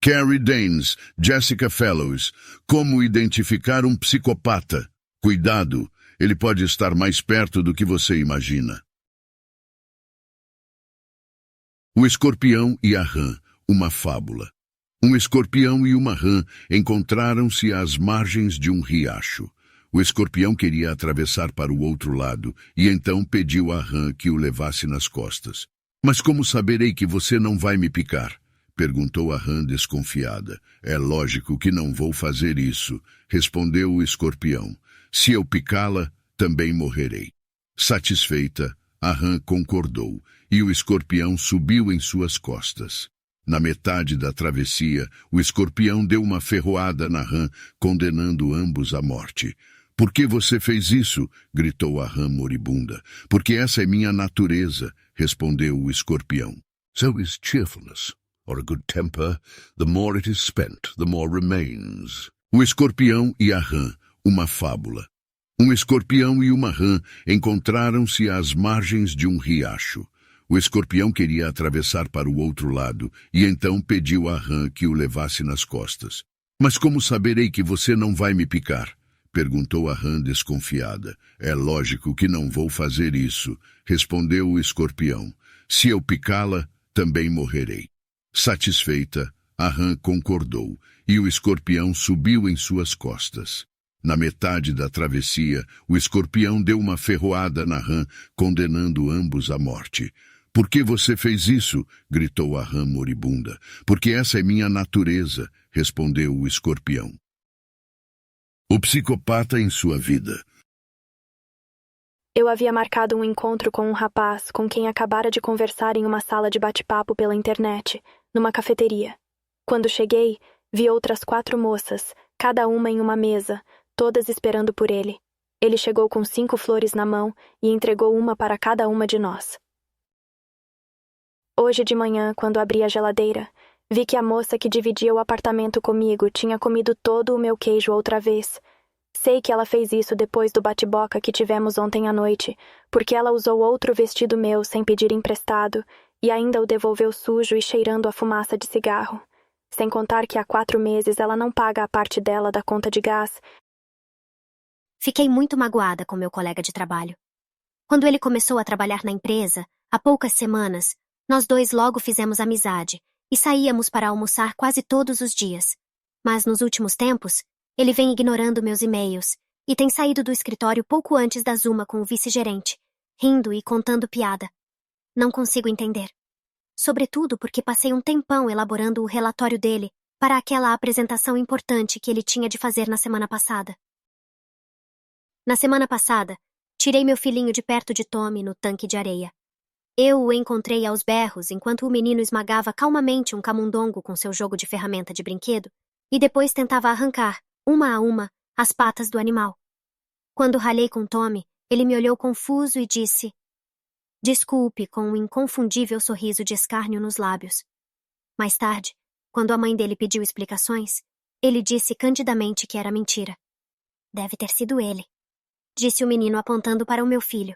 Carrie Danes, Jessica Fellows. Como identificar um psicopata? Cuidado, ele pode estar mais perto do que você imagina. O escorpião e a rã, uma fábula. Um escorpião e uma rã encontraram-se às margens de um riacho. O escorpião queria atravessar para o outro lado e então pediu à rã que o levasse nas costas. Mas como saberei que você não vai me picar? Perguntou a rã desconfiada. É lógico que não vou fazer isso, respondeu o escorpião. Se eu picá-la, também morrerei. Satisfeita, a rã concordou e o escorpião subiu em suas costas. Na metade da travessia, o escorpião deu uma ferroada na rã, condenando ambos à morte. Por que você fez isso? Gritou a rã moribunda. Porque essa é minha natureza, respondeu o escorpião. So is cheerfulness, or a good temper. The more it is spent, the more remains. O escorpião e a rã, uma fábula. Um escorpião e uma rã encontraram-se às margens de um riacho. O escorpião queria atravessar para o outro lado e então pediu à rã que o levasse nas costas. Mas como saberei que você não vai me picar? Perguntou a rã desconfiada. É lógico que não vou fazer isso, respondeu o escorpião. Se eu picá-la, também morrerei. Satisfeita, a rã concordou e o escorpião subiu em suas costas. Na metade da travessia, o escorpião deu uma ferroada na rã, condenando ambos à morte. Por que você fez isso? Gritou a rã moribunda. Porque essa é minha natureza, respondeu o escorpião. O psicopata em sua vida. Eu havia marcado um encontro com um rapaz com quem acabara de conversar em uma sala de bate-papo pela internet, numa cafeteria. Quando cheguei, vi outras 4 moças, cada uma em uma mesa, todas esperando por ele. Ele chegou com 5 flores na mão e entregou uma para cada uma de nós. Hoje de manhã, quando abri a geladeira, vi que a moça que dividia o apartamento comigo tinha comido todo o meu queijo outra vez. Sei que ela fez isso depois do bate-boca que tivemos ontem à noite, porque ela usou outro vestido meu sem pedir emprestado e ainda o devolveu sujo e cheirando a fumaça de cigarro. Sem contar que há 4 meses ela não paga a parte dela da conta de gás. Fiquei muito magoada com meu colega de trabalho. Quando ele começou a trabalhar na empresa, há poucas semanas, nós 2 logo fizemos amizade e saíamos para almoçar quase todos os dias. Mas nos últimos tempos, ele vem ignorando meus e-mails e tem saído do escritório pouco antes das 1 com o vice-gerente, rindo e contando piada. Não consigo entender. Sobretudo porque passei um tempão elaborando o relatório dele para aquela apresentação importante que ele tinha de fazer na semana passada. Na semana passada, tirei meu filhinho de perto de Tommy no tanque de areia. Eu o encontrei aos berros enquanto o menino esmagava calmamente um camundongo com seu jogo de ferramenta de brinquedo e depois tentava arrancar, uma a uma, as patas do animal. Quando ralhei com Tommy, ele me olhou confuso e disse: "Desculpe", com um inconfundível sorriso de escárnio nos lábios. Mais tarde, quando a mãe dele pediu explicações, ele disse candidamente que era mentira. "Deve ter sido ele", disse o menino apontando para o meu filho.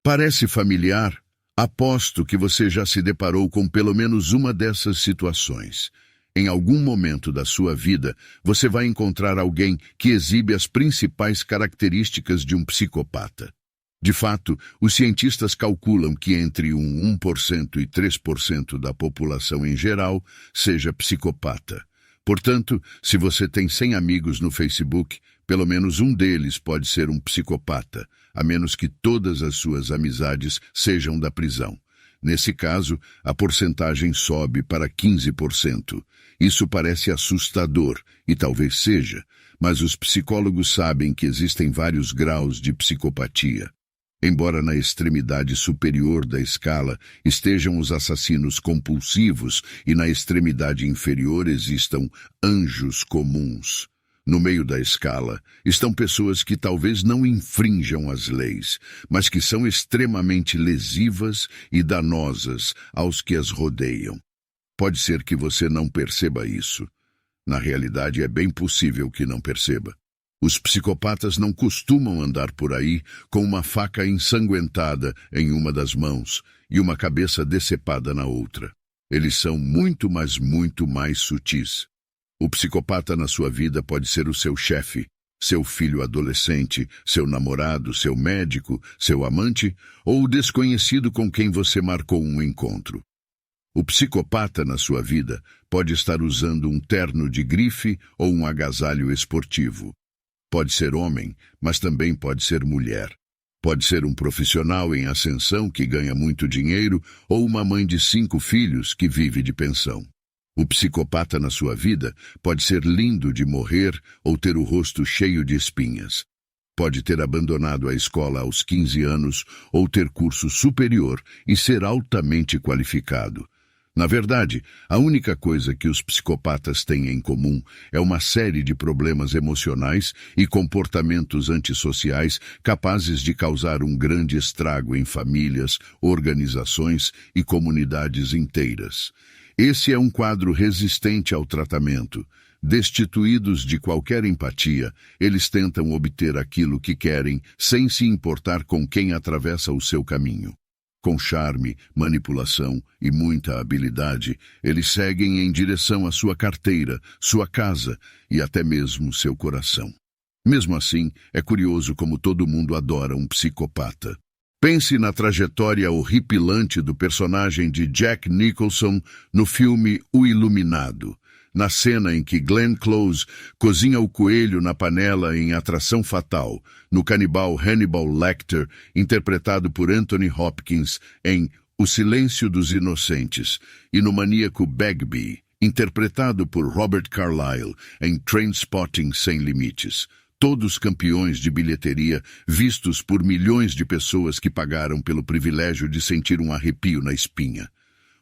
Parece familiar? Aposto que você já se deparou com pelo menos uma dessas situações. Em algum momento da sua vida, você vai encontrar alguém que exibe as principais características de um psicopata. De fato, os cientistas calculam que entre 1% e 3% da população em geral seja psicopata. Portanto, se você tem 100 amigos no Facebook, pelo menos um deles pode ser um psicopata, a menos que todas as suas amizades sejam da prisão. Nesse caso, a porcentagem sobe para 15%. Isso parece assustador, e talvez seja, mas os psicólogos sabem que existem vários graus de psicopatia. Embora na extremidade superior da escala estejam os assassinos compulsivos e na extremidade inferior existam anjos comuns. No meio da escala estão pessoas que talvez não infrinjam as leis, mas que são extremamente lesivas e danosas aos que as rodeiam. Pode ser que você não perceba isso. Na realidade, é bem possível que não perceba. Os psicopatas não costumam andar por aí com uma faca ensanguentada em uma das mãos e uma cabeça decepada na outra. Eles são muito, mas muito mais sutis. O psicopata na sua vida pode ser o seu chefe, seu filho adolescente, seu namorado, seu médico, seu amante ou o desconhecido com quem você marcou um encontro. O psicopata na sua vida pode estar usando um terno de grife ou um agasalho esportivo. Pode ser homem, mas também pode ser mulher. Pode ser um profissional em ascensão que ganha muito dinheiro ou uma mãe de 5 filhos que vive de pensão. O psicopata na sua vida pode ser lindo de morrer ou ter o rosto cheio de espinhas. Pode ter abandonado a escola aos 15 anos ou ter curso superior e ser altamente qualificado. Na verdade, a única coisa que os psicopatas têm em comum é uma série de problemas emocionais e comportamentos antissociais capazes de causar um grande estrago em famílias, organizações e comunidades inteiras. Esse é um quadro resistente ao tratamento. Destituídos de qualquer empatia, eles tentam obter aquilo que querem sem se importar com quem atravessa o seu caminho. Com charme, manipulação e muita habilidade, eles seguem em direção à sua carteira, sua casa e até mesmo seu coração. Mesmo assim, é curioso como todo mundo adora um psicopata. Pense na trajetória horripilante do personagem de Jack Nicholson no filme O Iluminado, na cena em que Glenn Close cozinha o coelho na panela em Atração Fatal, no canibal Hannibal Lecter, interpretado por Anthony Hopkins em O Silêncio dos Inocentes, e no maníaco Bagby, interpretado por Robert Carlyle em Trainspotting Sem Limites. Todos campeões de bilheteria, vistos por milhões de pessoas que pagaram pelo privilégio de sentir um arrepio na espinha.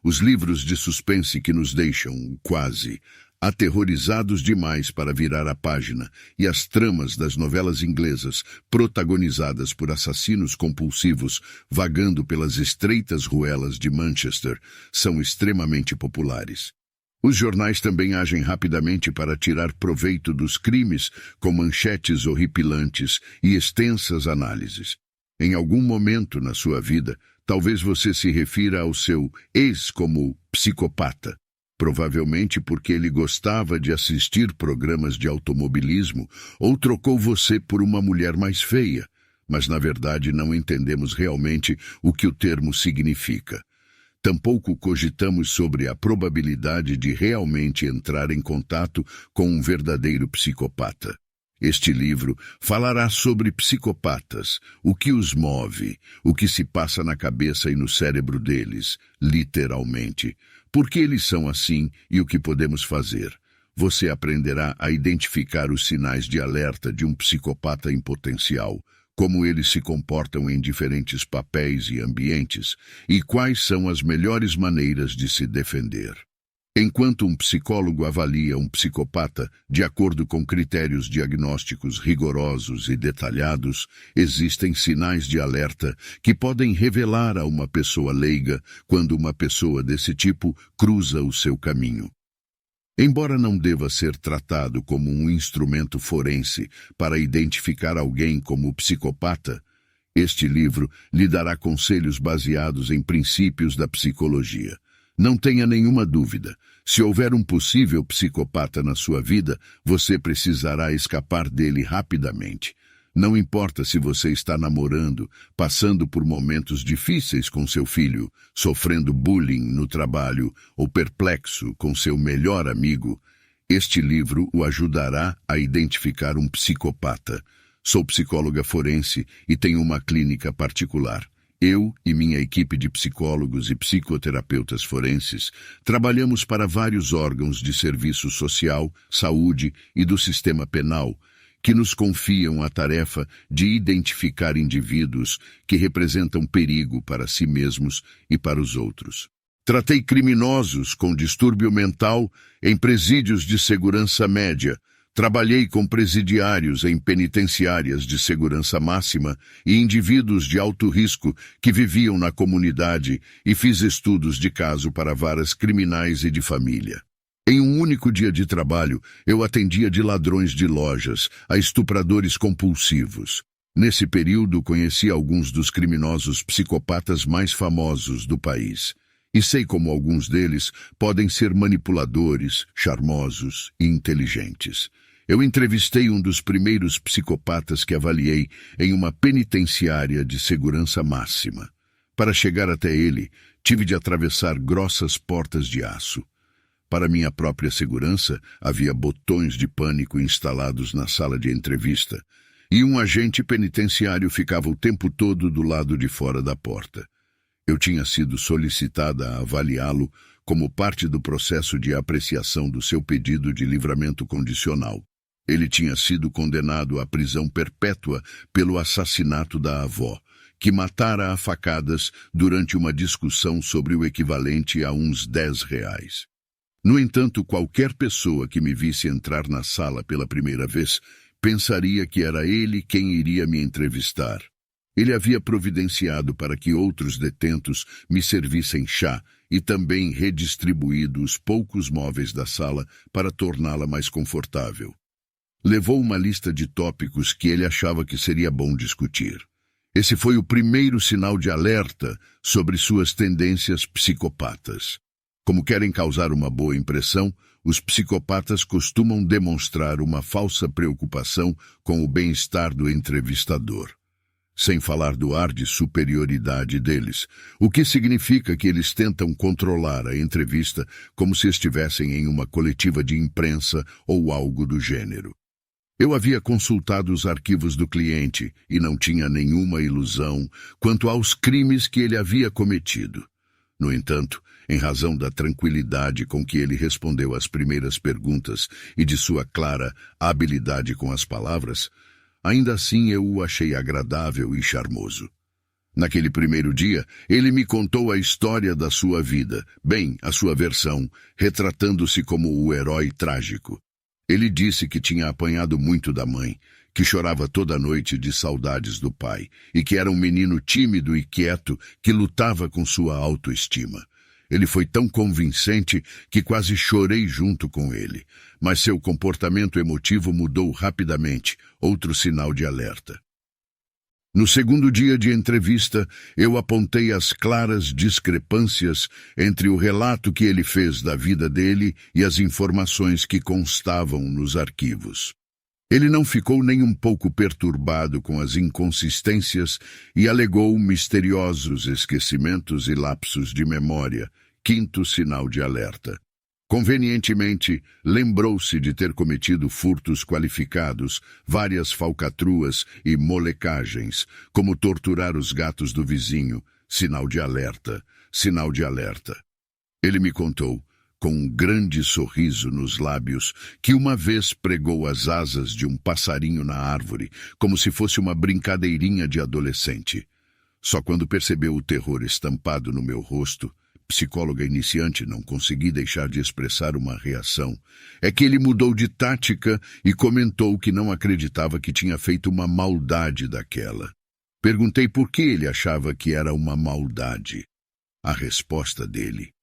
Os livros de suspense que nos deixam, quase, aterrorizados demais para virar a página, e as tramas das novelas inglesas, protagonizadas por assassinos compulsivos vagando pelas estreitas ruelas de Manchester, são extremamente populares. Os jornais também agem rapidamente para tirar proveito dos crimes, com manchetes horripilantes e extensas análises. Em algum momento na sua vida, talvez você se refira ao seu ex como psicopata, provavelmente porque ele gostava de assistir programas de automobilismo ou trocou você por uma mulher mais feia, mas na verdade não entendemos realmente o que o termo significa. Tampouco cogitamos sobre a probabilidade de realmente entrar em contato com um verdadeiro psicopata. Este livro falará sobre psicopatas, o que os move, o que se passa na cabeça e no cérebro deles, literalmente, por que eles são assim e o que podemos fazer. Você aprenderá a identificar os sinais de alerta de um psicopata em potencial, como eles se comportam em diferentes papéis e ambientes, e quais são as melhores maneiras de se defender. Enquanto um psicólogo avalia um psicopata de acordo com critérios diagnósticos rigorosos e detalhados, existem sinais de alerta que podem revelar a uma pessoa leiga quando uma pessoa desse tipo cruza o seu caminho. Embora não deva ser tratado como um instrumento forense para identificar alguém como psicopata, este livro lhe dará conselhos baseados em princípios da psicologia. Não tenha nenhuma dúvida, se houver um possível psicopata na sua vida, você precisará escapar dele rapidamente. Não importa se você está namorando, passando por momentos difíceis com seu filho, sofrendo bullying no trabalho ou perplexo com seu melhor amigo, este livro o ajudará a identificar um psicopata. Sou psicóloga forense e tenho uma clínica particular. Eu e minha equipe de psicólogos e psicoterapeutas forenses trabalhamos para vários órgãos de serviço social, saúde e do sistema penal, que nos confiam a tarefa de identificar indivíduos que representam perigo para si mesmos e para os outros. Tratei criminosos com distúrbio mental em presídios de segurança média. Trabalhei com presidiários em penitenciárias de segurança máxima e indivíduos de alto risco que viviam na comunidade e fiz estudos de caso para varas criminais e de família. Em um único dia de trabalho, eu atendia de ladrões de lojas a estupradores compulsivos. Nesse período, conheci alguns dos criminosos psicopatas mais famosos do país. E sei como alguns deles podem ser manipuladores, charmosos e inteligentes. Eu entrevistei um dos primeiros psicopatas que avaliei em uma penitenciária de segurança máxima. Para chegar até ele, tive de atravessar grossas portas de aço. Para minha própria segurança, havia botões de pânico instalados na sala de entrevista, e um agente penitenciário ficava o tempo todo do lado de fora da porta. Eu tinha sido solicitada a avaliá-lo como parte do processo de apreciação do seu pedido de livramento condicional. Ele tinha sido condenado à prisão perpétua pelo assassinato da avó, que matara a facadas durante uma discussão sobre o equivalente a uns R$10. No entanto, qualquer pessoa que me visse entrar na sala pela primeira vez pensaria que era ele quem iria me entrevistar. Ele havia providenciado para que outros detentos me servissem chá e também redistribuído os poucos móveis da sala para torná-la mais confortável. Levou uma lista de tópicos que ele achava que seria bom discutir. Esse foi o primeiro sinal de alerta sobre suas tendências psicopatas. Como querem causar uma boa impressão, os psicopatas costumam demonstrar uma falsa preocupação com o bem-estar do entrevistador. Sem falar do ar de superioridade deles, o que significa que eles tentam controlar a entrevista como se estivessem em uma coletiva de imprensa ou algo do gênero. Eu havia consultado os arquivos do cliente e não tinha nenhuma ilusão quanto aos crimes que ele havia cometido. No entanto, em razão da tranquilidade com que ele respondeu às primeiras perguntas e de sua clara habilidade com as palavras, ainda assim eu o achei agradável e charmoso. Naquele primeiro dia, ele me contou a história da sua vida, bem, a sua versão, retratando-se como o herói trágico. Ele disse que tinha apanhado muito da mãe, que chorava toda noite de saudades do pai, e que era um menino tímido e quieto que lutava com sua autoestima. Ele foi tão convincente que quase chorei junto com ele, mas seu comportamento emotivo mudou rapidamente, outro sinal de alerta. No segundo dia de entrevista, eu apontei as claras discrepâncias entre o relato que ele fez da vida dele e as informações que constavam nos arquivos. Ele não ficou nem um pouco perturbado com as inconsistências e alegou misteriosos esquecimentos e lapsos de memória, quinto sinal de alerta. Convenientemente, lembrou-se de ter cometido furtos qualificados, várias falcatruas e molecagens, como torturar os gatos do vizinho, sinal de alerta, sinal de alerta. Ele me contou, com um grande sorriso nos lábios, que uma vez pregou as asas de um passarinho na árvore, como se fosse uma brincadeirinha de adolescente. Só quando percebeu o terror estampado no meu rosto, psicóloga iniciante, não consegui deixar de expressar uma reação, é que ele mudou de tática e comentou que não acreditava que tinha feito uma maldade daquela. Perguntei por que ele achava que era uma maldade. A resposta dele: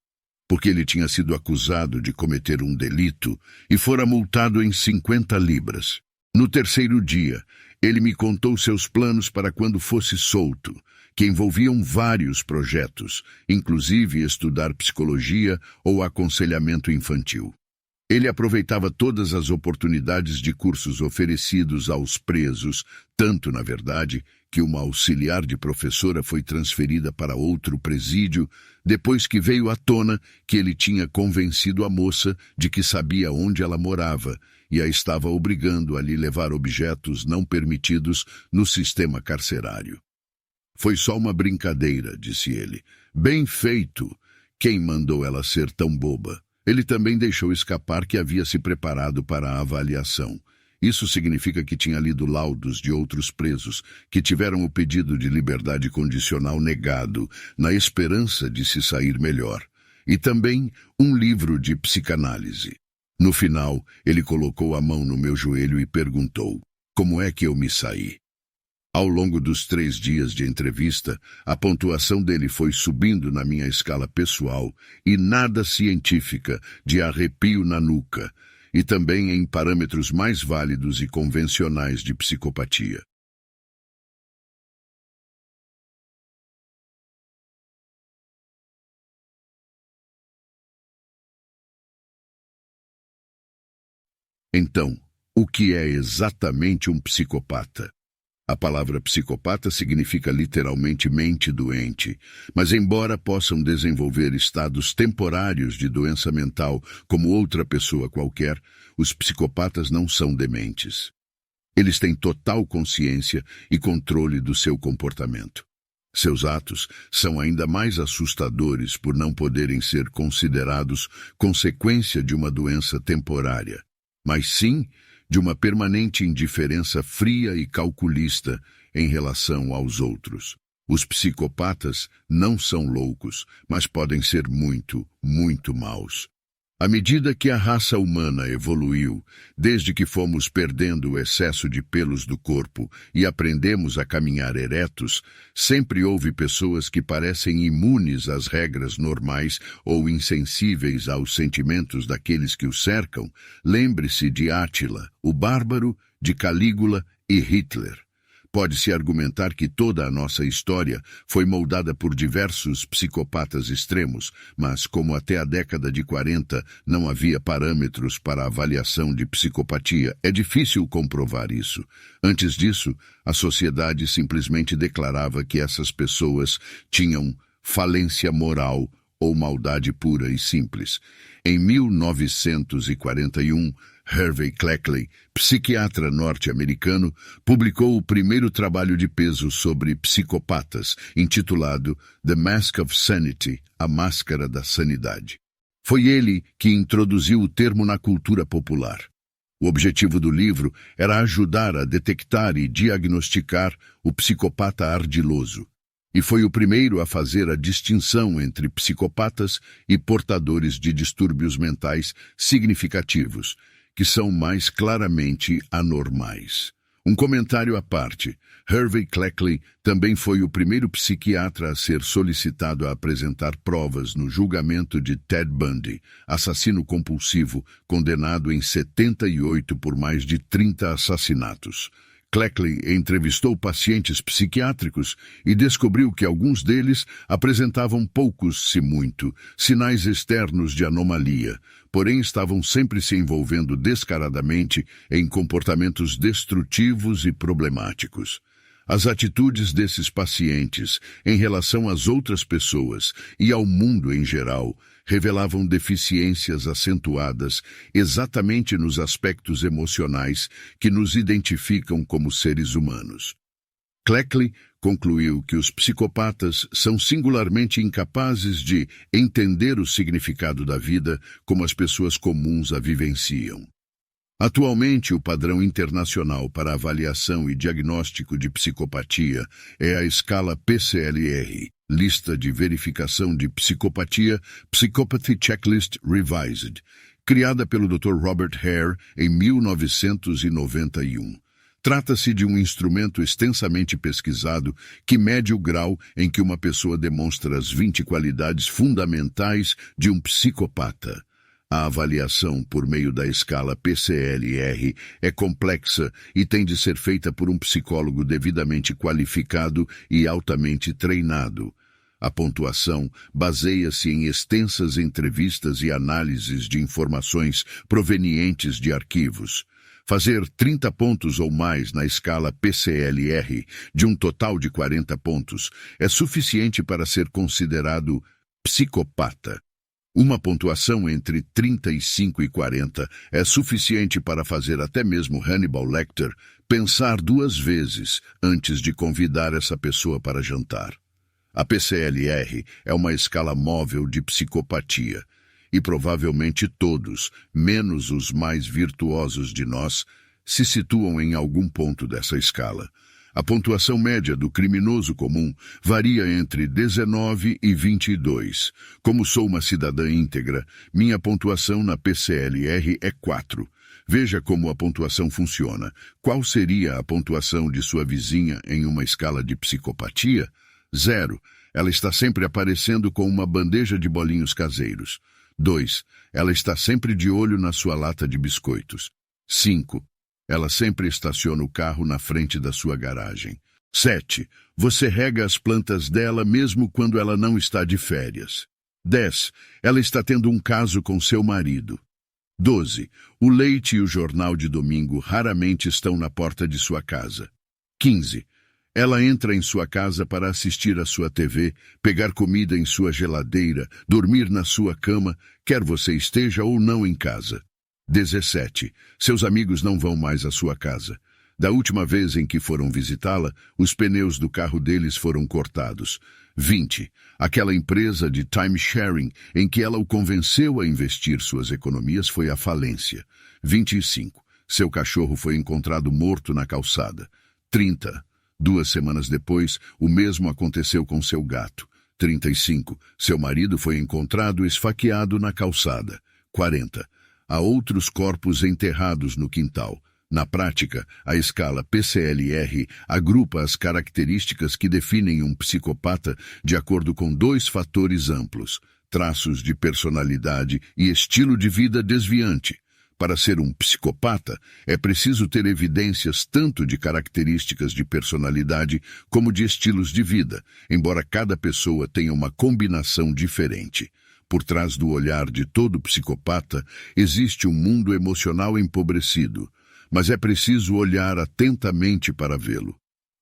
porque ele tinha sido acusado de cometer um delito e fora multado em 50 libras. No terceiro dia, ele me contou seus planos para quando fosse solto, que envolviam vários projetos, inclusive estudar psicologia ou aconselhamento infantil. Ele aproveitava todas as oportunidades de cursos oferecidos aos presos, tanto, na verdade, que uma auxiliar de professora foi transferida para outro presídio, depois que veio à tona que ele tinha convencido a moça de que sabia onde ela morava e a estava obrigando a lhe levar objetos não permitidos no sistema carcerário. Foi só uma brincadeira, disse ele. Bem feito! Quem mandou ela ser tão boba? Ele também deixou escapar que havia se preparado para a avaliação. Isso significa que tinha lido laudos de outros presos que tiveram o pedido de liberdade condicional negado, na esperança de se sair melhor. E também um livro de psicanálise. No final, ele colocou a mão no meu joelho e perguntou: como é que eu me saí? Ao longo dos 3 dias de entrevista, a pontuação dele foi subindo na minha escala pessoal e nada científica, de arrepio na nuca, e também em parâmetros mais válidos e convencionais de psicopatia. Então, o que é exatamente um psicopata? A palavra psicopata significa literalmente mente doente, mas embora possam desenvolver estados temporários de doença mental como outra pessoa qualquer, os psicopatas não são dementes. Eles têm total consciência e controle do seu comportamento. Seus atos são ainda mais assustadores por não poderem ser considerados consequência de uma doença temporária, mas sim de uma permanente indiferença fria e calculista em relação aos outros. Os psicopatas não são loucos, mas podem ser muito, muito maus. À medida que a raça humana evoluiu, desde que fomos perdendo o excesso de pelos do corpo e aprendemos a caminhar eretos, sempre houve pessoas que parecem imunes às regras normais ou insensíveis aos sentimentos daqueles que o cercam. Lembre-se de Átila, o bárbaro, de Calígula e Hitler. Pode-se argumentar que toda a nossa história foi moldada por diversos psicopatas extremos, mas como até a década de 40 não havia parâmetros para a avaliação de psicopatia, é difícil comprovar isso. Antes disso, a sociedade simplesmente declarava que essas pessoas tinham falência moral ou maldade pura e simples. Em 1941, Harvey Cleckley, psiquiatra norte-americano, publicou o primeiro trabalho de peso sobre psicopatas, intitulado The Mask of Sanity, a Máscara da Sanidade. Foi ele que introduziu o termo na cultura popular. O objetivo do livro era ajudar a detectar e diagnosticar o psicopata ardiloso, e foi o primeiro a fazer a distinção entre psicopatas e portadores de distúrbios mentais significativos, que são mais claramente anormais. Um comentário à parte, Harvey Cleckley também foi o primeiro psiquiatra a ser solicitado a apresentar provas no julgamento de Ted Bundy, assassino compulsivo, condenado em 78 por mais de 30 assassinatos. Cleckley entrevistou pacientes psiquiátricos e descobriu que alguns deles apresentavam poucos, se muito, sinais externos de anomalia, porém estavam sempre se envolvendo descaradamente em comportamentos destrutivos e problemáticos. As atitudes desses pacientes em relação às outras pessoas e ao mundo em geral revelavam deficiências acentuadas exatamente nos aspectos emocionais que nos identificam como seres humanos. Cleckley concluiu que os psicopatas são singularmente incapazes de entender o significado da vida como as pessoas comuns a vivenciam. Atualmente, o padrão internacional para avaliação e diagnóstico de psicopatia é a escala PCLR, Lista de Verificação de Psicopatia, Psychopathy Checklist Revised, criada pelo Dr. Robert Hare em 1991. Trata-se de um instrumento extensamente pesquisado que mede o grau em que uma pessoa demonstra as 20 qualidades fundamentais de um psicopata. A avaliação por meio da escala PCLR é complexa e tem de ser feita por um psicólogo devidamente qualificado e altamente treinado. A pontuação baseia-se em extensas entrevistas e análises de informações provenientes de arquivos. Fazer 30 pontos ou mais na escala PCLR, de um total de 40 pontos, é suficiente para ser considerado psicopata. Uma pontuação entre 35 e 40 é suficiente para fazer até mesmo Hannibal Lecter pensar 2 vezes antes de convidar essa pessoa para jantar. A PCLR é uma escala móvel de psicopatia, e provavelmente todos, menos os mais virtuosos de nós, se situam em algum ponto dessa escala. A pontuação média do criminoso comum varia entre 19 e 22. Como sou uma cidadã íntegra, minha pontuação na PCLR é 4. Veja como a pontuação funciona. Qual seria a pontuação de sua vizinha em uma escala de psicopatia? 0. Ela está sempre aparecendo com uma bandeja de bolinhos caseiros. 2. Ela está sempre de olho na sua lata de biscoitos. 5. Ela sempre estaciona o carro na frente da sua garagem. 7. Você rega as plantas dela mesmo quando ela não está de férias. 10. Ela está tendo um caso com seu marido. 12. O leite e o jornal de domingo raramente estão na porta de sua casa. 15. Ela entra em sua casa para assistir à sua TV, pegar comida em sua geladeira, dormir na sua cama, quer você esteja ou não em casa. 17. Seus amigos não vão mais à sua casa. Da última vez em que foram visitá-la, os pneus do carro deles foram cortados. 20. Aquela empresa de time-sharing em que ela o convenceu a investir suas economias foi à falência. 25. Seu cachorro foi encontrado morto na calçada. 30. 2 semanas depois, o mesmo aconteceu com seu gato. 35. Seu marido foi encontrado esfaqueado na calçada. 40. Há outros corpos enterrados no quintal. Na prática, a escala PCLR agrupa as características que definem um psicopata de acordo com 2 fatores amplos: traços de personalidade e estilo de vida desviante. Para ser um psicopata, é preciso ter evidências tanto de características de personalidade como de estilos de vida, embora cada pessoa tenha uma combinação diferente. Por trás do olhar de todo psicopata, existe um mundo emocional empobrecido, mas é preciso olhar atentamente para vê-lo.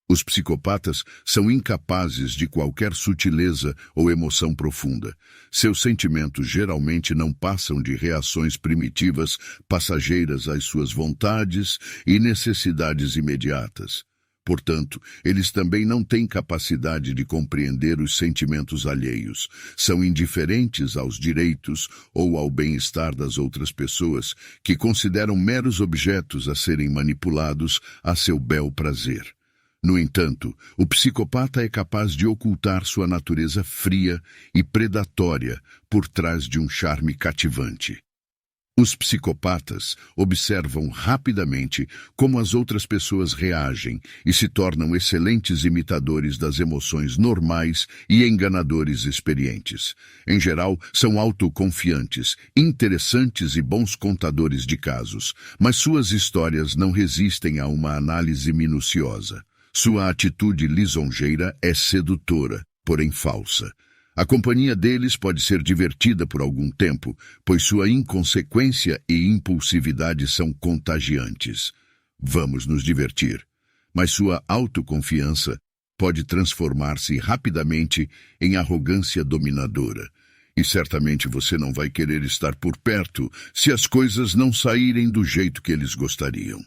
Os psicopatas são incapazes de qualquer sutileza ou emoção profunda. Seus sentimentos geralmente não passam de reações primitivas, passageiras às suas vontades e necessidades imediatas. Portanto, eles também não têm capacidade de compreender os sentimentos alheios. São indiferentes aos direitos ou ao bem-estar das outras pessoas, que consideram meros objetos a serem manipulados a seu bel prazer. No entanto, o psicopata é capaz de ocultar sua natureza fria e predatória por trás de um charme cativante. Os psicopatas observam rapidamente como as outras pessoas reagem e se tornam excelentes imitadores das emoções normais e enganadores experientes. Em geral, são autoconfiantes, interessantes e bons contadores de casos, mas suas histórias não resistem a uma análise minuciosa. Sua atitude lisonjeira é sedutora, porém falsa. A companhia deles pode ser divertida por algum tempo, pois sua inconsequência e impulsividade são contagiantes. Vamos nos divertir. Mas sua autoconfiança pode transformar-se rapidamente em arrogância dominadora. E certamente você não vai querer estar por perto se as coisas não saírem do jeito que eles gostariam.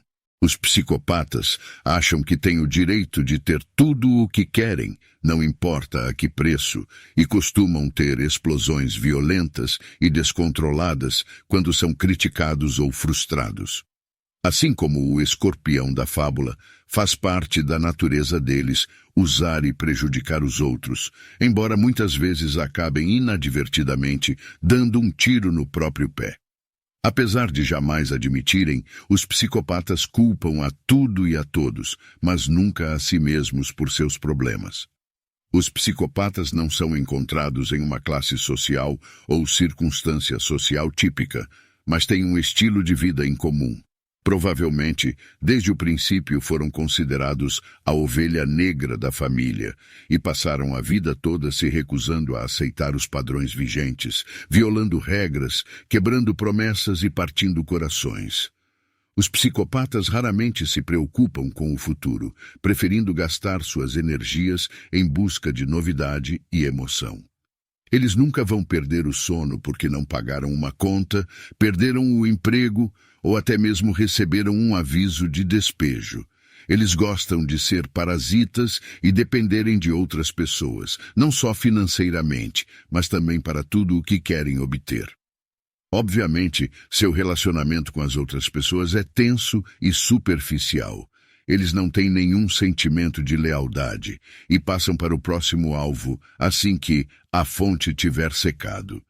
Os psicopatas acham que têm o direito de ter tudo o que querem, não importa a que preço, e costumam ter explosões violentas e descontroladas quando são criticados ou frustrados. Assim como o escorpião da fábula, faz parte da natureza deles usar e prejudicar os outros, embora muitas vezes acabem inadvertidamente dando um tiro no próprio pé. Apesar de jamais admitirem, os psicopatas culpam a tudo e a todos, mas nunca a si mesmos por seus problemas. Os psicopatas não são encontrados em uma classe social ou circunstância social típica, mas têm um estilo de vida em comum. Provavelmente, desde o princípio foram considerados a ovelha negra da família e passaram a vida toda se recusando a aceitar os padrões vigentes, violando regras, quebrando promessas e partindo corações. Os psicopatas raramente se preocupam com o futuro, preferindo gastar suas energias em busca de novidade e emoção. Eles nunca vão perder o sono porque não pagaram uma conta, perderam o emprego ou até mesmo receberam um aviso de despejo. Eles gostam de ser parasitas e dependerem de outras pessoas, não só financeiramente, mas também para tudo o que querem obter. Obviamente, seu relacionamento com as outras pessoas é tenso e superficial. Eles não têm nenhum sentimento de lealdade e passam para o próximo alvo assim que a fonte tiver secado.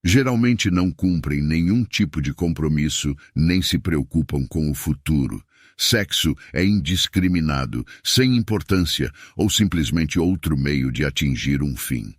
Geralmente não cumprem nenhum tipo de compromisso nem se preocupam com o futuro. Sexo é indiscriminado, sem importância ou simplesmente outro meio de atingir um fim.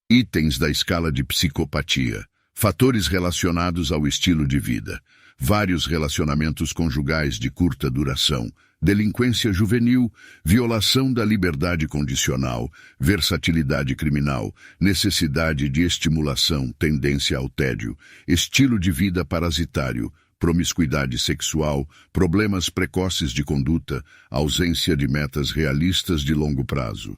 Itens da escala de psicopatia. Fatores relacionados ao estilo de vida. Vários relacionamentos conjugais de curta duração. delinquência juvenil, violação da liberdade condicional, versatilidade criminal, necessidade de estimulação, tendência ao tédio, estilo de vida parasitário, promiscuidade sexual, problemas precoces de conduta, ausência de metas realistas de longo prazo.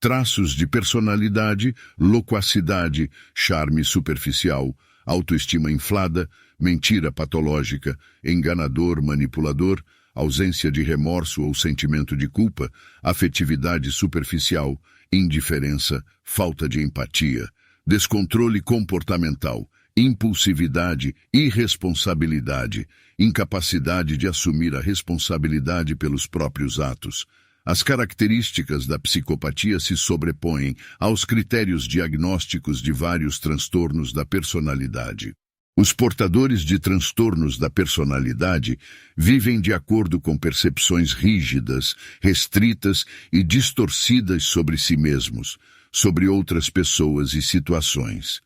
Traços de personalidade, loquacidade, charme superficial, autoestima inflada, mentira patológica, enganador, manipulador, ausência de remorso ou sentimento de culpa, afetividade superficial, indiferença, falta de empatia, descontrole comportamental, impulsividade, irresponsabilidade, incapacidade de assumir a responsabilidade pelos próprios atos. As características da psicopatia se sobrepõem aos critérios diagnósticos de vários transtornos da personalidade. Os portadores de transtornos da personalidade vivem de acordo com percepções rígidas, restritas e distorcidas sobre si mesmos, sobre outras pessoas e situações.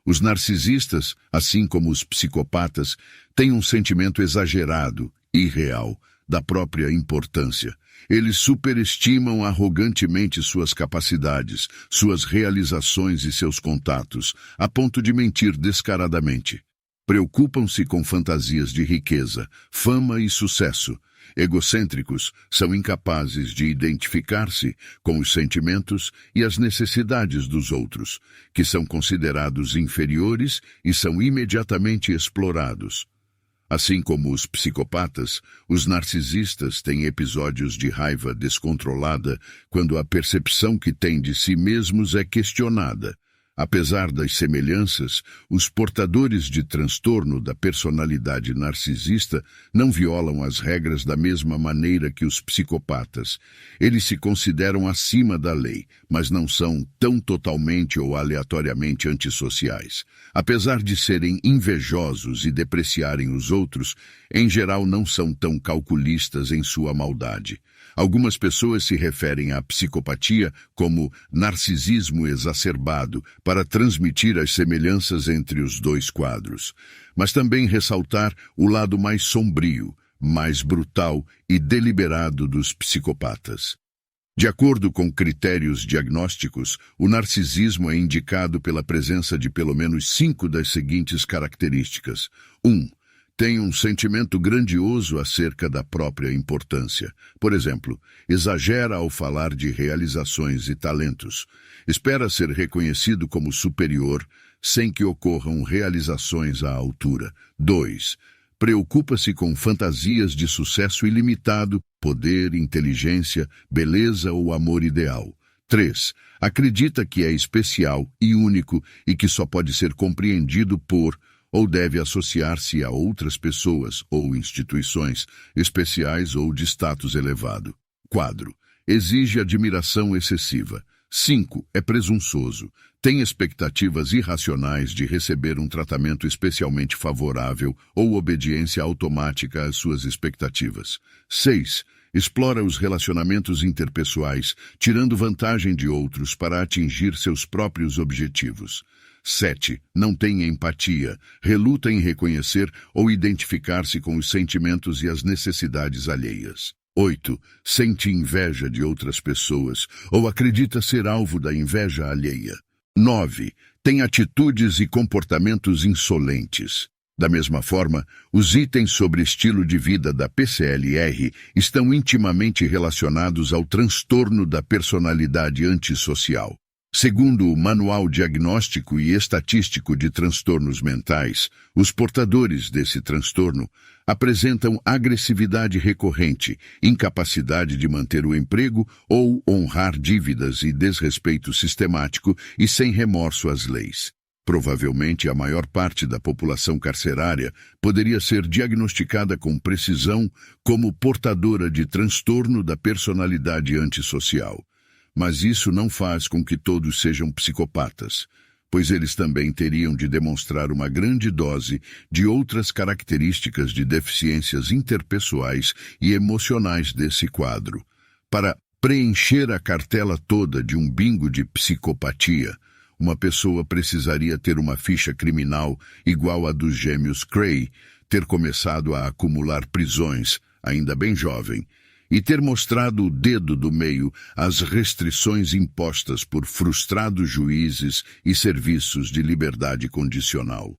Os narcisistas, assim como os psicopatas, têm um sentimento exagerado, irreal, da própria importância. Eles superestimam arrogantemente suas capacidades, suas realizações e seus contatos, a ponto de mentir descaradamente. Preocupam-se com fantasias de riqueza, fama e sucesso. Egocêntricos, são incapazes de identificar-se com os sentimentos e as necessidades dos outros, que são considerados inferiores e são imediatamente explorados. Assim como os psicopatas, os narcisistas têm episódios de raiva descontrolada quando a percepção que têm de si mesmos é questionada. Apesar das semelhanças, os portadores de transtorno da personalidade narcisista não violam as regras da mesma maneira que os psicopatas. Eles se consideram acima da lei, mas não são tão totalmente ou aleatoriamente antissociais. Apesar de serem invejosos e depreciarem os outros, em geral não são tão calculistas em sua maldade. Algumas pessoas se referem à psicopatia como narcisismo exacerbado para transmitir as semelhanças entre os dois quadros, mas também ressaltar o lado mais sombrio, mais brutal e deliberado dos psicopatas. De acordo com critérios diagnósticos, o narcisismo é indicado pela presença de pelo menos 5 das seguintes características. 1. Tem um sentimento grandioso acerca da própria importância. Por exemplo, exagera ao falar de realizações e talentos. Espera ser reconhecido como superior, sem que ocorram realizações à altura. 2. Preocupa-se com fantasias de sucesso ilimitado, poder, inteligência, beleza ou amor ideal. 3. Acredita que é especial e único e que só pode ser compreendido por ou deve associar-se a outras pessoas ou instituições especiais ou de status elevado. 4. Exige admiração excessiva. 5. É presunçoso. Tem expectativas irracionais de receber um tratamento especialmente favorável ou obediência automática às suas expectativas. 6. Explora os relacionamentos interpessoais, tirando vantagem de outros para atingir seus próprios objetivos. 7. Não tem empatia, reluta em reconhecer ou identificar-se com os sentimentos e as necessidades alheias. 8. Sente inveja de outras pessoas ou acredita ser alvo da inveja alheia. 9. Tem atitudes e comportamentos insolentes. Da mesma forma, os itens sobre estilo de vida da PCLR estão intimamente relacionados ao transtorno da personalidade antissocial. Segundo o Manual Diagnóstico e Estatístico de Transtornos Mentais, os portadores desse transtorno apresentam agressividade recorrente, incapacidade de manter o emprego ou honrar dívidas e desrespeito sistemático e sem remorso às leis. Provavelmente a maior parte da população carcerária poderia ser diagnosticada com precisão como portadora de transtorno da personalidade antissocial. Mas isso não faz com que todos sejam psicopatas, pois eles também teriam de demonstrar uma grande dose de outras características de deficiências interpessoais e emocionais desse quadro. Para preencher a cartela toda de um bingo de psicopatia, uma pessoa precisaria ter uma ficha criminal igual à dos gêmeos Cray, ter começado a acumular prisões, ainda bem jovem, e ter mostrado o dedo do meio às restrições impostas por frustrados juízes e serviços de liberdade condicional.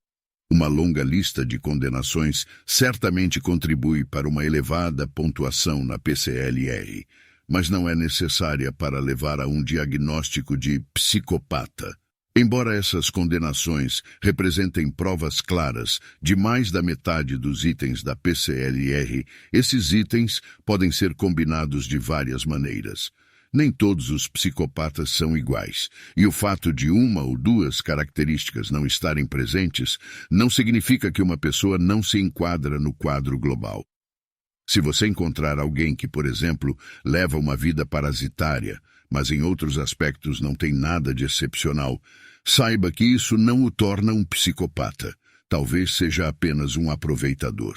Uma longa lista de condenações certamente contribui para uma elevada pontuação na PCLR, mas não é necessária para levar a um diagnóstico de psicopata. Embora essas condenações representem provas claras de mais da metade dos itens da PCLR, esses itens podem ser combinados de várias maneiras. Nem todos os psicopatas são iguais, e o fato de uma ou duas características não estarem presentes não significa que uma pessoa não se enquadra no quadro global. Se você encontrar alguém que, por exemplo, leva uma vida parasitária, mas em outros aspectos não tem nada de excepcional, saiba que isso não o torna um psicopata. Talvez seja apenas um aproveitador.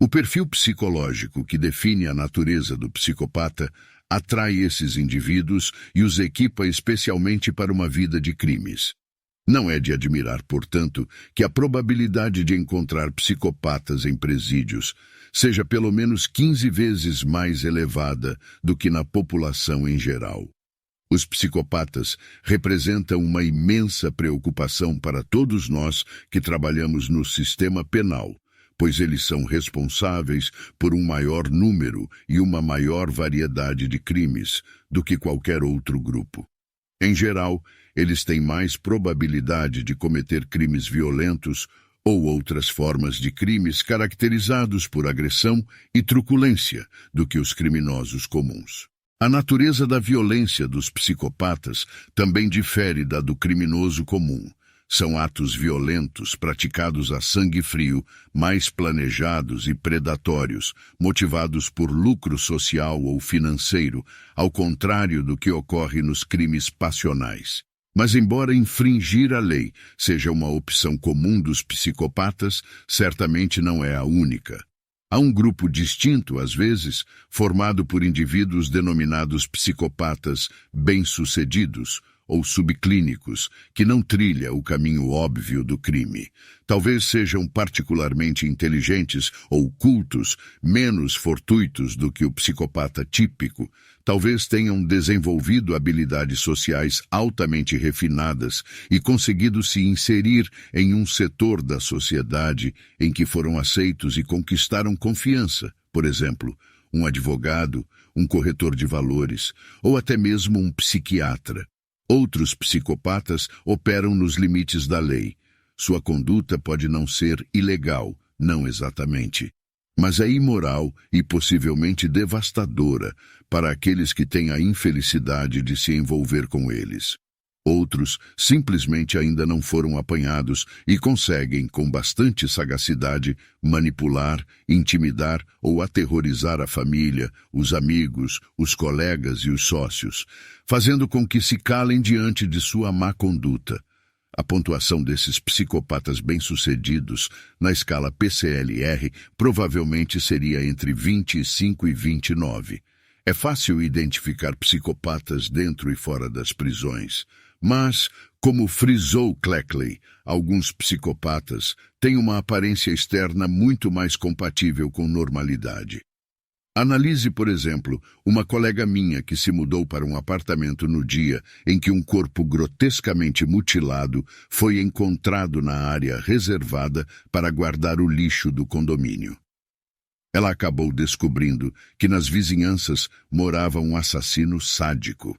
O perfil psicológico que define a natureza do psicopata atrai esses indivíduos e os equipa especialmente para uma vida de crimes. Não é de admirar, portanto, que a probabilidade de encontrar psicopatas em presídios seja pelo menos 15 vezes mais elevada do que na população em geral. Os psicopatas representam uma imensa preocupação para todos nós que trabalhamos no sistema penal, pois eles são responsáveis por um maior número e uma maior variedade de crimes do que qualquer outro grupo. Em geral, eles têm mais probabilidade de cometer crimes violentos ou outras formas de crimes caracterizados por agressão e truculência do que os criminosos comuns. A natureza da violência dos psicopatas também difere da do criminoso comum. São atos violentos praticados a sangue frio, mais planejados e predatórios, motivados por lucro social ou financeiro, ao contrário do que ocorre nos crimes passionais. Mas embora infringir a lei seja uma opção comum dos psicopatas, certamente não é a única. Há um grupo distinto, às vezes, formado por indivíduos denominados psicopatas bem-sucedidos ou subclínicos, que não trilha o caminho óbvio do crime. Talvez sejam particularmente inteligentes ou cultos, menos fortuitos do que o psicopata típico. Talvez tenham desenvolvido habilidades sociais altamente refinadas e conseguido se inserir em um setor da sociedade em que foram aceitos e conquistaram confiança, por exemplo, um advogado, um corretor de valores ou até mesmo um psiquiatra. Outros psicopatas operam nos limites da lei. Sua conduta pode não ser ilegal, não exatamente, mas é imoral e possivelmente devastadora para aqueles que têm a infelicidade de se envolver com eles. Outros simplesmente ainda não foram apanhados e conseguem, com bastante sagacidade, manipular, intimidar ou aterrorizar a família, os amigos, os colegas e os sócios, fazendo com que se calem diante de sua má conduta. A pontuação desses psicopatas bem-sucedidos na escala PCLR provavelmente seria entre 25 e 29. É fácil identificar psicopatas dentro e fora das prisões. Mas, como frisou Cleckley, alguns psicopatas têm uma aparência externa muito mais compatível com normalidade. Analise, por exemplo, uma colega minha que se mudou para um apartamento no dia em que um corpo grotescamente mutilado foi encontrado na área reservada para guardar o lixo do condomínio. Ela acabou descobrindo que nas vizinhanças morava um assassino sádico.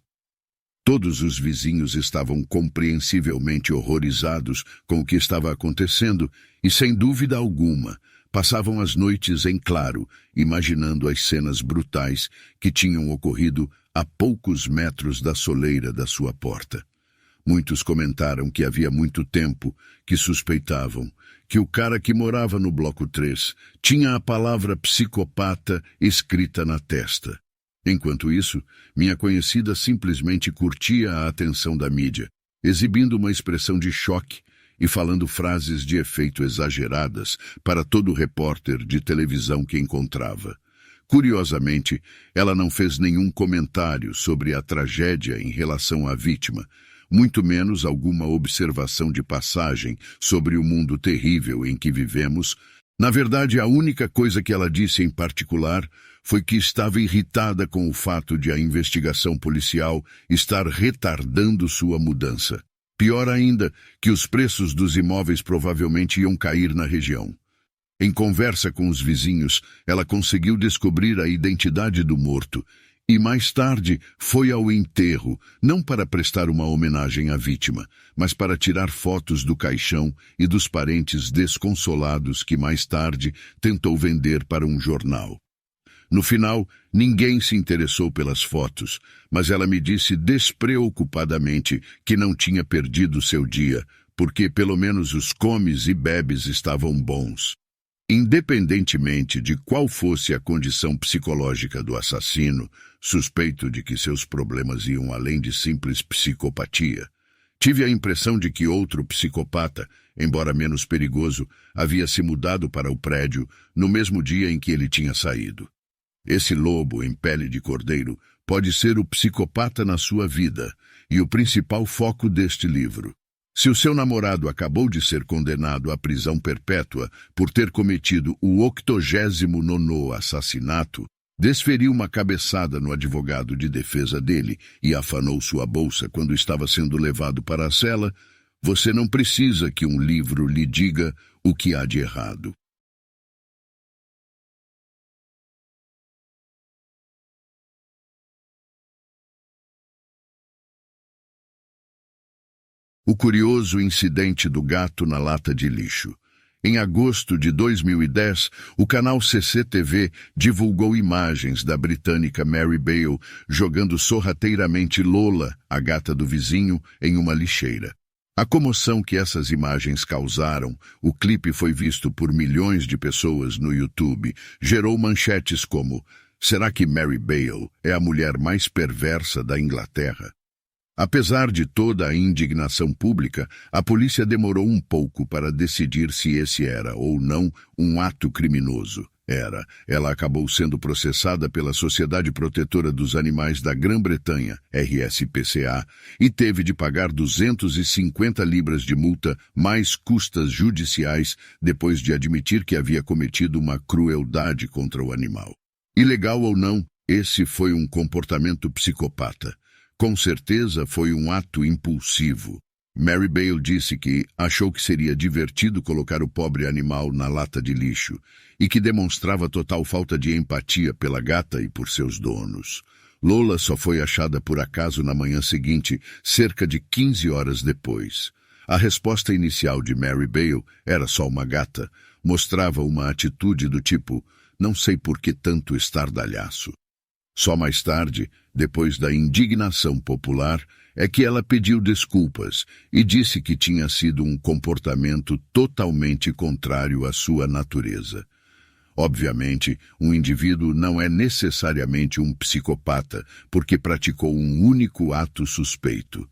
Todos os vizinhos estavam compreensivelmente horrorizados com o que estava acontecendo e, sem dúvida alguma, passavam as noites em claro, imaginando as cenas brutais que tinham ocorrido a poucos metros da soleira da sua porta. Muitos comentaram que havia muito tempo que suspeitavam que o cara que morava no bloco 3 tinha a palavra psicopata escrita na testa. Enquanto isso, minha conhecida simplesmente curtia a atenção da mídia, exibindo uma expressão de choque e falando frases de efeito exageradas para todo repórter de televisão que encontrava. Curiosamente, ela não fez nenhum comentário sobre a tragédia em relação à vítima, muito menos alguma observação de passagem sobre o mundo terrível em que vivemos, Na verdade, a única coisa que ela disse em particular foi que estava irritada com o fato de a investigação policial estar retardando sua mudança. Pior ainda, que os preços dos imóveis provavelmente iam cair na região. Em conversa com os vizinhos, ela conseguiu descobrir a identidade do morto e mais tarde foi ao enterro, não para prestar uma homenagem à vítima, mas para tirar fotos do caixão e dos parentes desconsolados que mais tarde tentou vender para um jornal. No final, ninguém se interessou pelas fotos, mas ela me disse despreocupadamente que não tinha perdido seu dia, porque pelo menos os comes e bebes estavam bons. Independentemente de qual fosse a condição psicológica do assassino, suspeito de que seus problemas iam além de simples psicopatia, tive a impressão de que outro psicopata, embora menos perigoso, havia se mudado para o prédio no mesmo dia em que ele tinha saído. Esse lobo em pele de cordeiro pode ser o psicopata na sua vida e o principal foco deste livro. Se o seu namorado acabou de ser condenado à prisão perpétua por ter cometido o 89º assassinato, desferiu uma cabeçada no advogado de defesa dele e afanou sua bolsa quando estava sendo levado para a cela, você não precisa que um livro lhe diga o que há de errado. O curioso incidente do gato na lata de lixo. Em agosto de 2010, o canal CCTV divulgou imagens da britânica Mary Beale jogando sorrateiramente Lola, a gata do vizinho, em uma lixeira. A comoção que essas imagens causaram, o clipe foi visto por milhões de pessoas no YouTube, gerou manchetes como: será que Mary Beale é a mulher mais perversa da Inglaterra? Apesar de toda a indignação pública, a polícia demorou um pouco para decidir se esse era ou não um ato criminoso. Ela acabou sendo processada pela Sociedade Protetora dos Animais da Grã-Bretanha, RSPCA, e teve de pagar 250 libras de multa mais custas judiciais depois de admitir que havia cometido uma crueldade contra o animal. Ilegal ou não, esse foi um comportamento psicopata. Com certeza foi um ato impulsivo. Mary Beale disse que achou que seria divertido colocar o pobre animal na lata de lixo e que demonstrava total falta de empatia pela gata e por seus donos. Lola só foi achada por acaso na manhã seguinte, cerca de 15 horas depois. A resposta inicial de Mary Beale era só uma gata, mostrava uma atitude do tipo, não sei por que tanto estardalhaço. Só mais tarde, depois da indignação popular, é que ela pediu desculpas e disse que tinha sido um comportamento totalmente contrário à sua natureza. Obviamente, um indivíduo não é necessariamente um psicopata porque praticou um único ato suspeito.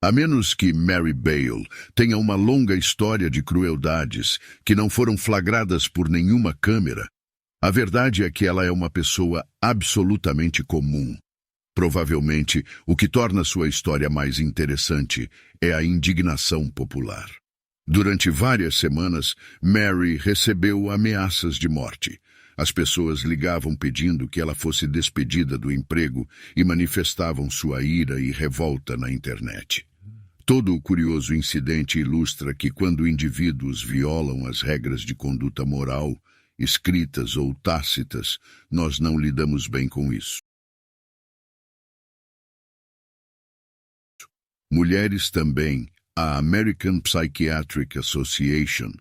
A menos que Mary Beale tenha uma longa história de crueldades que não foram flagradas por nenhuma câmera, a verdade é que ela é uma pessoa absolutamente comum. Provavelmente, o que torna sua história mais interessante é a indignação popular. Durante várias semanas, Mary recebeu ameaças de morte. As pessoas ligavam pedindo que ela fosse despedida do emprego e manifestavam sua ira e revolta na internet. Todo o curioso incidente ilustra que quando indivíduos violam as regras de conduta moral, escritas ou tácitas, nós não lidamos bem com isso. Mulheres também. A American Psychiatric Association,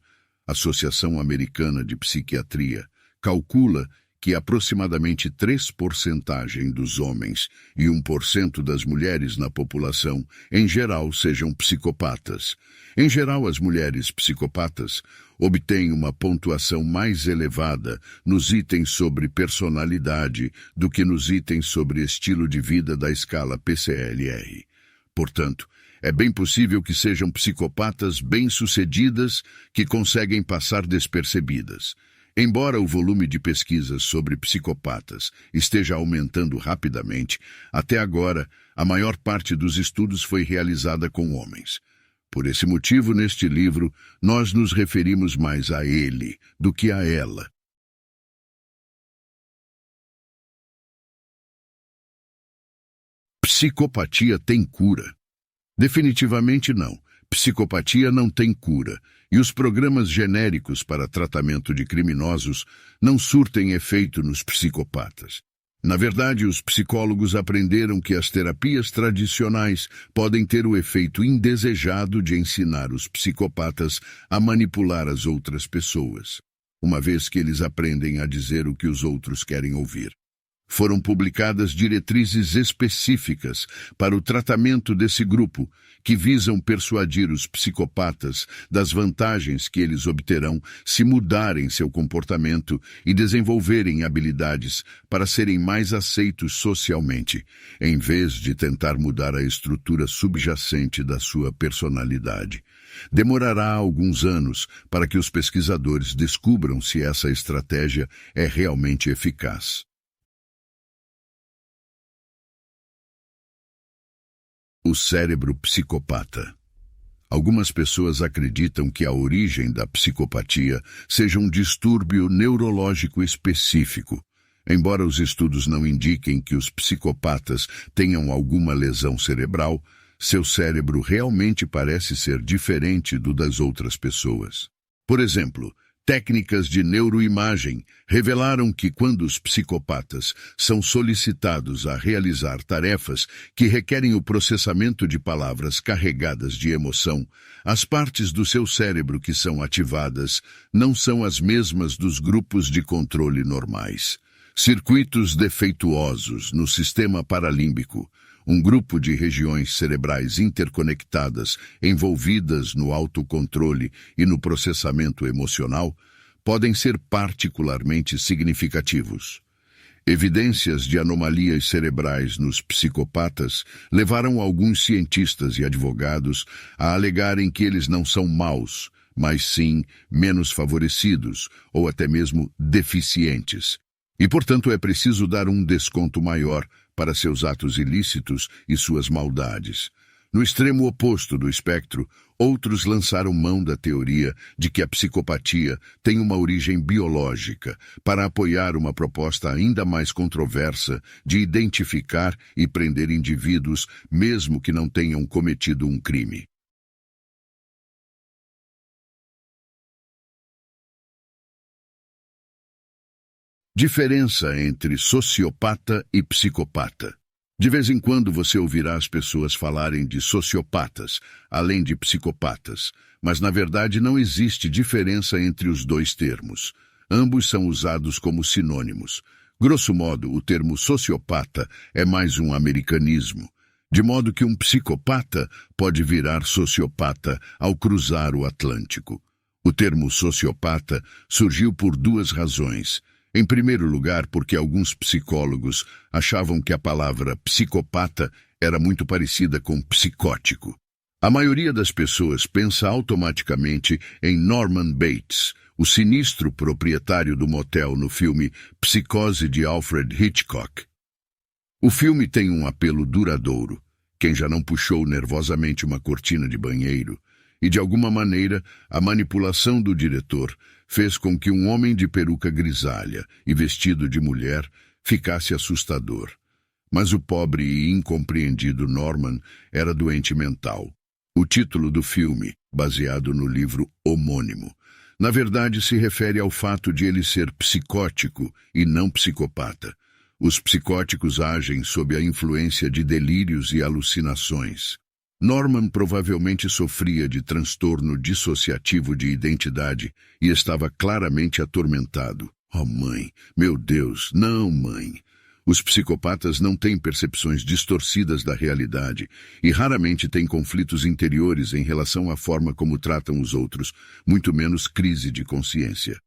Associação Americana de Psiquiatria, calcula que aproximadamente 3% dos homens e 1% das mulheres na população, em geral, sejam psicopatas. Em geral, as mulheres psicopatas obtêm uma pontuação mais elevada nos itens sobre personalidade do que nos itens sobre estilo de vida da escala PCLR. Portanto, é bem possível que sejam psicopatas bem-sucedidas que conseguem passar despercebidas. Embora o volume de pesquisas sobre psicopatas esteja aumentando rapidamente, até agora, a maior parte dos estudos foi realizada com homens. Por esse motivo, neste livro, nós nos referimos mais a ele do que a ela. Psicopatia tem cura? Definitivamente não. Psicopatia não tem cura, e os programas genéricos para tratamento de criminosos não surtem efeito nos psicopatas. Na verdade, os psicólogos aprenderam que as terapias tradicionais podem ter o efeito indesejado de ensinar os psicopatas a manipular as outras pessoas, uma vez que eles aprendem a dizer o que os outros querem ouvir. Foram publicadas diretrizes específicas para o tratamento desse grupo, que visam persuadir os psicopatas das vantagens que eles obterão se mudarem seu comportamento e desenvolverem habilidades para serem mais aceitos socialmente, em vez de tentar mudar a estrutura subjacente da sua personalidade. Demorará alguns anos para que os pesquisadores descubram se essa estratégia é realmente eficaz. O cérebro psicopata. Algumas pessoas acreditam que a origem da psicopatia seja um distúrbio neurológico específico, embora os estudos não indiquem que os psicopatas tenham alguma lesão cerebral. Seu cérebro realmente parece ser diferente do das outras pessoas. Por exemplo, técnicas de neuroimagem revelaram que quando os psicopatas são solicitados a realizar tarefas que requerem o processamento de palavras carregadas de emoção, as partes do seu cérebro que são ativadas não são as mesmas dos grupos de controle normais. Circuitos defeituosos no sistema paralímbico, um grupo de regiões cerebrais interconectadas envolvidas no autocontrole e no processamento emocional, podem ser particularmente significativos. Evidências de anomalias cerebrais nos psicopatas levaram alguns cientistas e advogados a alegarem que eles não são maus, mas sim menos favorecidos ou até mesmo deficientes. E, portanto, é preciso dar um desconto maior para seus atos ilícitos e suas maldades. No extremo oposto do espectro, outros lançaram mão da teoria de que a psicopatia tem uma origem biológica para apoiar uma proposta ainda mais controversa de identificar e prender indivíduos mesmo que não tenham cometido um crime. Diferença entre sociopata e psicopata. De vez em quando você ouvirá as pessoas falarem de sociopatas, além de psicopatas, mas na verdade não existe diferença entre os dois termos. Ambos são usados como sinônimos. Grosso modo, o termo sociopata é mais um americanismo, de modo que um psicopata pode virar sociopata ao cruzar o Atlântico. O termo sociopata surgiu por duas razões. Em primeiro lugar, porque alguns psicólogos achavam que a palavra psicopata era muito parecida com psicótico. A maioria das pessoas pensa automaticamente em Norman Bates, o sinistro proprietário do motel no filme Psicose de Alfred Hitchcock. O filme tem um apelo duradouro. Quem já não puxou nervosamente uma cortina de banheiro? E, de alguma maneira, a manipulação do diretor fez com que um homem de peruca grisalha e vestido de mulher ficasse assustador. Mas o pobre e incompreendido Norman era doente mental. O título do filme, baseado no livro homônimo, na verdade se refere ao fato de ele ser psicótico e não psicopata. Os psicóticos agem sob a influência de delírios e alucinações. Norman provavelmente sofria de transtorno dissociativo de identidade e estava claramente atormentado. Oh, mãe! Meu Deus! Não, mãe! Os psicopatas não têm percepções distorcidas da realidade e raramente têm conflitos interiores em relação à forma como tratam os outros, muito menos crise de consciência.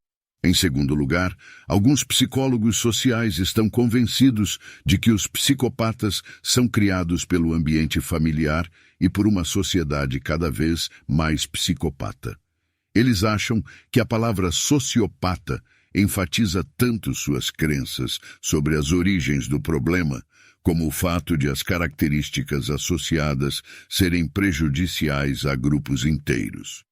Em segundo lugar, alguns psicólogos sociais estão convencidos de que os psicopatas são criados pelo ambiente familiar e por uma sociedade cada vez mais psicopata. Eles acham que a palavra sociopata enfatiza tanto suas crenças sobre as origens do problema, como o fato de as características associadas serem prejudiciais a grupos inteiros.